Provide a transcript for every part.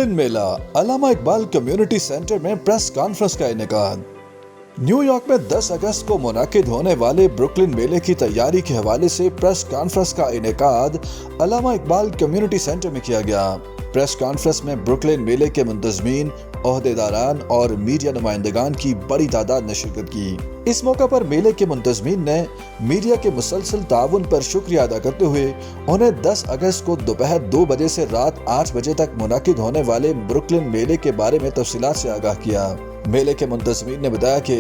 Brooklyn मेला, अल्लामा Iqbal community centre में press conference का इनेकाद। New York में 10 अगस्त को मुनाकिद होने वाले ब्रुकलिन मेले की तैयारी के हवाले से प्रेस कॉन्फ्रेंस का इनेकाद अल्लामा इकबाल कम्युनिटी सेंटर में किया गया। प्रेस कॉन्फ्रेंस में ब्रुकलिन मेले के मुंतज़मीन, ओहदेदारान और मीडिया नुमाइंदगान की बड़ी तादाद ने शिरकत की। इस मौका पर मेले के मुंतज़मीन ने मीडिया के मुसलसल ताउन पर शुक्रिया अदा करते हुए उन्हें 10 अगस्त को दोपहर 2 बजे से रात 8 बजे तक मुनाकिद होने वाले ब्रुकलिन मेले के बारे में तफसीलात से आगाह किया। मेले के मुंतज़मीन ने बताया कि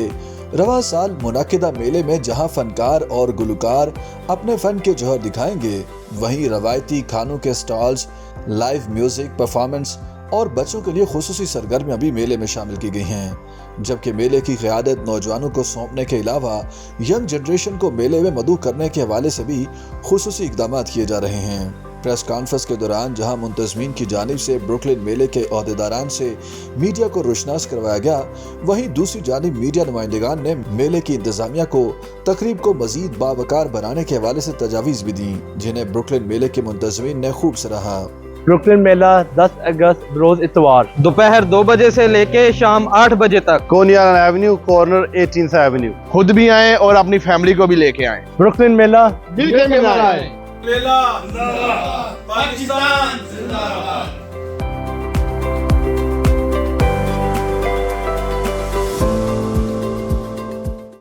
रवा साल मुनाकिदा मेले में जहां फनकार और गुलकार अपने फन के जौहर दिखाएंगे, वहीं रवायती खानों के स्टॉल्स, लाइव म्यूजिक परफॉर्मेंस और बच्चों के लिए खुसूसी सरगर्मियां भी मेले में शामिल की गई हैं। जबकि मेले की क़यादत नौजवानों को सौंपने के अलावा यंग जनरेशन को मेले में मदऊ करने के हवाले से भी खुसूसी इक़दामात किए जा रहे हैं। प्रेस कॉन्फ्रेंस के दौरान जहां मुंतज़मीन की जानिब से ब्रुकलिन मेले के ओहदेदारान से मीडिया को रोशनास करवाया गया, वहीं दूसरी जानिब मीडिया नुमाइंदगान ने मेले की इंतजामिया को तकरीब को मजीद बावकार बनाने के हवाले से तजावीज़ भी दी, जिन्हें ब्रुकलिन मेले के मुंतज़मीन ने खूब सराहा। ब्रुकलिन मेला 10 अगस्त रोज इतवार दोपहर 2 बजे से लेके शाम 8 बजे तक, कोनियल एवेन्यू कॉर्नर 18th एवेन्यू। खुद भी आए और अपनी फैमिली को भी लेके आए। ब्रुकलिन मेला मिलके मनाएं। मेला जिंदाबाद, पाकिस्तान जिंदाबाद।